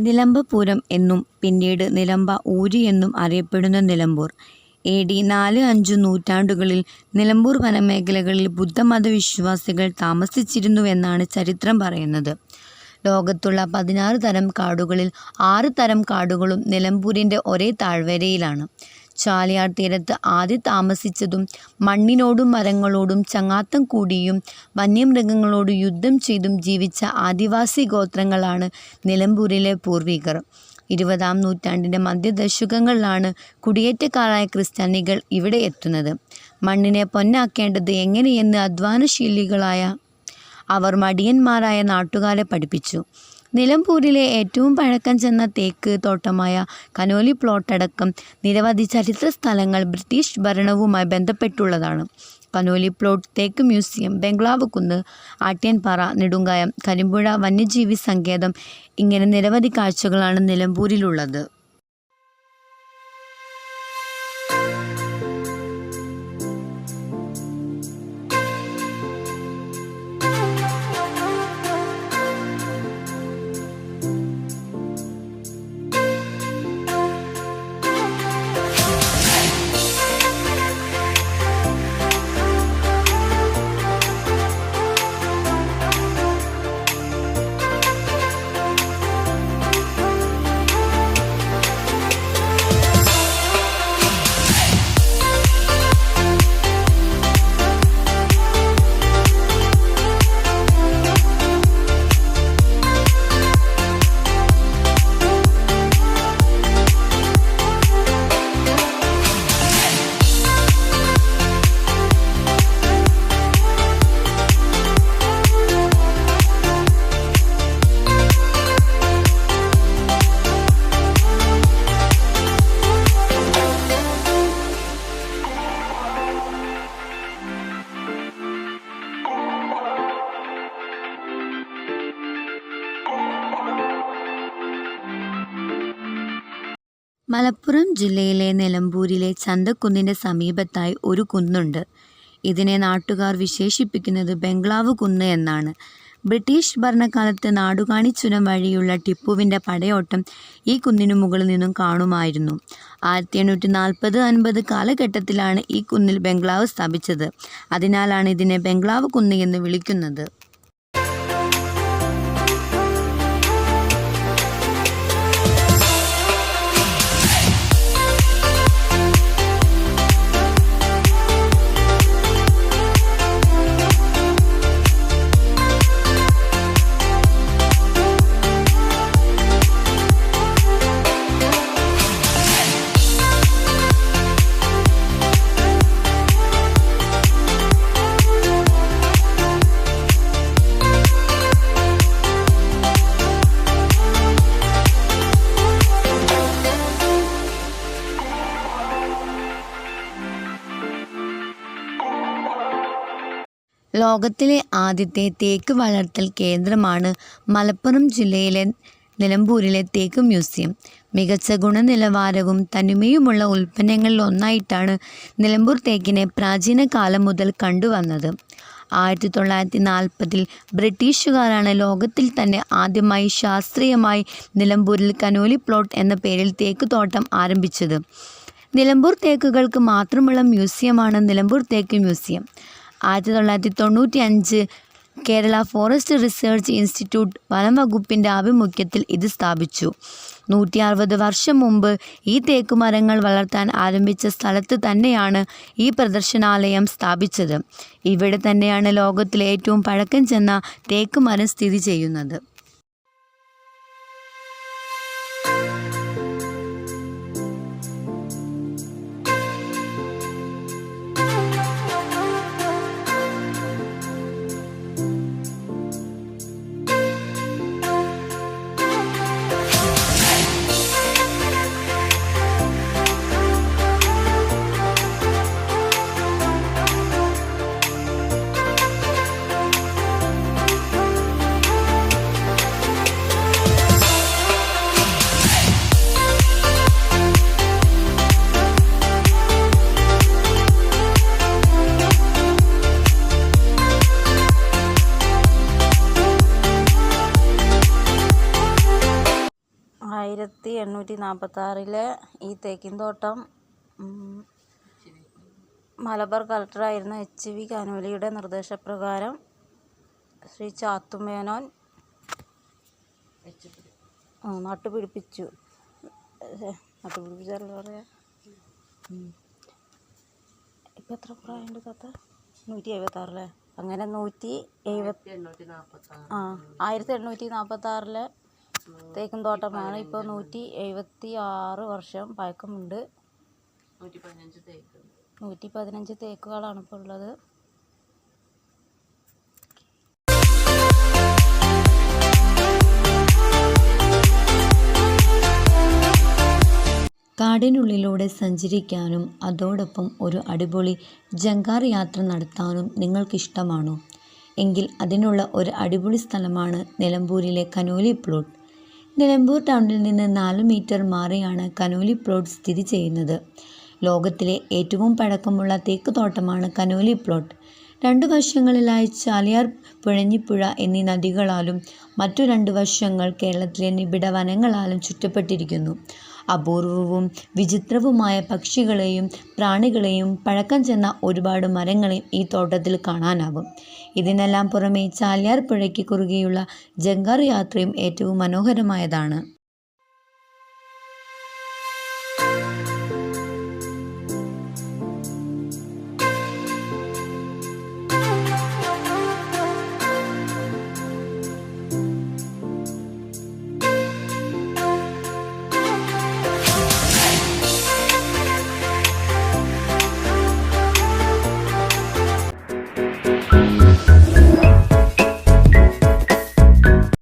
നിലമ്പപുരം എന്നും പിന്നീട് നിലമ്പ ഊരി എന്നും അറിയപ്പെടുന്ന നിലമ്പൂർ AD 4-5 നൂറ്റാണ്ടുകളിൽ നിലമ്പൂർ വനമേഖലകളിൽ ബുദ്ധമതവിശ്വാസികൾ താമസിച്ചിരുന്നുവെന്നാണ് ചരിത്രം പറയുന്നത്. ലോകത്തുള്ള 16 തരം കാടുകളിൽ 6 തരം കാടുകളും നിലമ്പൂരിൻ്റെ ഒരേ താഴ്വരയിലാണ്. ചാലിയാർ തീരത്ത് ആദ്യം താമസിച്ചതും മണ്ണിനോടും മരങ്ങളോടും ചങ്ങാത്തം കൂടിയും വന്യമൃഗങ്ങളോട് യുദ്ധം ചെയ്തും ജീവിച്ച ആദിവാസി ഗോത്രങ്ങളാണ് നിലമ്പൂരിലെ പൂർവികർ. 20-ാം നൂറ്റാണ്ടിൻ്റെ മധ്യദശകങ്ങളിലാണ് കുടിയേറ്റക്കാരായ ക്രിസ്ത്യാനികൾ ഇവിടെ എത്തുന്നത്. മണ്ണിനെ പൊന്നാക്കേണ്ടത് എങ്ങനെയെന്ന് അധ്വാനശീലികളായ അവർ മടിയന്മാരായ നാട്ടുകാരെ പഠിപ്പിച്ചു. നിലമ്പൂരിലെ ഏറ്റവും പഴക്കം ചെന്ന തേക്ക് തോട്ടമായ കനോലി പ്ലോട്ട് അടക്കം നിരവധി ചരിത്ര സ്ഥലങ്ങൾ ബ്രിട്ടീഷ് ഭരണവുമായി ബന്ധപ്പെട്ടുള്ളതാണ്. കനോലി പ്ലോട്ട്, തേക്ക് മ്യൂസിയം, ബംഗ്ലാവ് കുന്ന്, ആട്ട്യാൻപാറ, നെടുങ്കായം, കരിമ്പുഴ വന്യജീവി സങ്കേതം ഇങ്ങനെ നിരവധി കാഴ്ചകളാണ് നിലമ്പൂരിലുള്ളത്. മലപ്പുറം ജില്ലയിലെ നിലമ്പൂരിലെ ചന്തക്കുന്നിൻ്റെ സമീപത്തായി ഒരു കുന്നുണ്ട്. ഇതിനെ നാട്ടുകാർ വിശേഷിപ്പിക്കുന്നത് ബംഗ്ലാവ് കുന്ന് എന്നാണ്. ബ്രിട്ടീഷ് ഭരണകാലത്ത് നാടുകാണി ചുരം വഴിയുള്ള ടിപ്പുവിൻ്റെ പടയോട്ടം ഈ കുന്നിനു മുകളിൽ നിന്നും കാണുമായിരുന്നു. 1840-50 കാലഘട്ടത്തിലാണ് ഈ കുന്നിൽ ബംഗ്ലാവ് സ്ഥാപിച്ചത്. അതിനാലാണ് ഇതിനെ ബംഗ്ലാവ് കുന്ന് എന്ന് വിളിക്കുന്നത്. ലോകത്തിലെ ആദ്യത്തെ തേക്ക് വളർത്തൽ കേന്ദ്രമാണ് മലപ്പുറം ജില്ലയിലെ നിലമ്പൂരിലെ തേക്ക് മ്യൂസിയം. മികച്ച ഗുണനിലവാരവും തനിമയുമുള്ള ഉൽപ്പന്നങ്ങളിൽ ഒന്നായിട്ടാണ് നിലമ്പൂർ തേക്കിനെ പ്രാചീന കാലം മുതൽ കണ്ടുവന്നത്. 1940-ൽ ബ്രിട്ടീഷുകാരാണ് ലോകത്തിൽ തന്നെ ആദ്യമായി ശാസ്ത്രീയമായി നിലമ്പൂരിൽ കനോലി പ്ലോട്ട് എന്ന പേരിൽ തേക്ക് തോട്ടം ആരംഭിച്ചത്. നിലമ്പൂർ തേക്കുകൾക്ക് മാത്രമുള്ള മ്യൂസിയമാണ് നിലമ്പൂർ തേക്ക് museum. 1995 Kerala forest research institute വനം വകുപ്പിൻ്റെ ആഭിമുഖ്യത്തിൽ ഇത് സ്ഥാപിച്ചു. 160 വർഷം മുമ്പ് ഈ തേക്കുമരങ്ങൾ വളർത്താൻ ആരംഭിച്ച സ്ഥലത്ത് തന്നെയാണ് ഈ പ്രദർശനാലയം സ്ഥാപിച്ചത്. ഇവിടെ തന്നെയാണ് ലോകത്തിലെ ഏറ്റവും പഴക്കം ചെന്ന തേക്കുമരം സ്ഥിതി ചെയ്യുന്നത്. 1846 ഈ തേക്കിൻതോട്ടം മലബാർ കളക്ടറായിരുന്ന HV കനോലിയുടെ നിർദ്ദേശപ്രകാരം ശ്രീ ചാത്തുമേനോൻ നട്ടുപിടിപ്പിച്ചു. നട്ടുപിടിപ്പിച്ചല്ലോ പറയാ. ഇപ്പം എത്ര പ്രായമുണ്ട് താത്ത? 176 അങ്ങനെ 1846 തേക്കും തോട്ടമാണ്. ഇപ്പോൾ 176 വർഷം പഴക്കമുണ്ട്. 115 തേക്കുകളാണ് ഇപ്പോൾ ഉള്ളത്. കാടിനുള്ളിലൂടെ സഞ്ചരിക്കാനും അതോടൊപ്പം ഒരു അടിപൊളി ജങ്കാർ യാത്ര നടത്താനും നിങ്ങൾക്കിഷ്ടമാണോ? എങ്കിൽ അതിനുള്ള ഒരു അടിപൊളി സ്ഥലമാണ് നിലമ്പൂരിലെ കനോലി പ്ലോട്ട്. നിലമ്പൂർ ടൗണിൽ നിന്ന് 4 മീറ്റർ മാറിയാണ് കനോലി പ്ലോട്ട് സ്ഥിതി ചെയ്യുന്നത്. ലോകത്തിലെ ഏറ്റവും പഴക്കമുള്ള തേക്ക് തോട്ടമാണ് കനോലി പ്ലോട്ട്. 2 വശങ്ങളിലായി ചാലിയാർ, പുഴഞ്ഞിപ്പുഴ എന്നീ നദികളാലും മറ്റു 2 വശങ്ങൾ കേരളത്തിലെ നിബിഡ വനങ്ങളാലും ചുറ്റപ്പെട്ടിരിക്കുന്നു. അപൂർവവും വിചിത്രവുമായ പക്ഷികളെയും പ്രാണികളെയും പഴക്കം ചെന്ന ഒരുപാട് മരങ്ങളെയും ഈ തോട്ടത്തിൽ കാണാനാവും. ഇതിനെല്ലാം പുറമെ ചാലിയാർ പുഴയ്ക്ക് കുറുകെയുള്ള ജങ്കാർ യാത്രയും ഏറ്റവും മനോഹരമായതാണ്.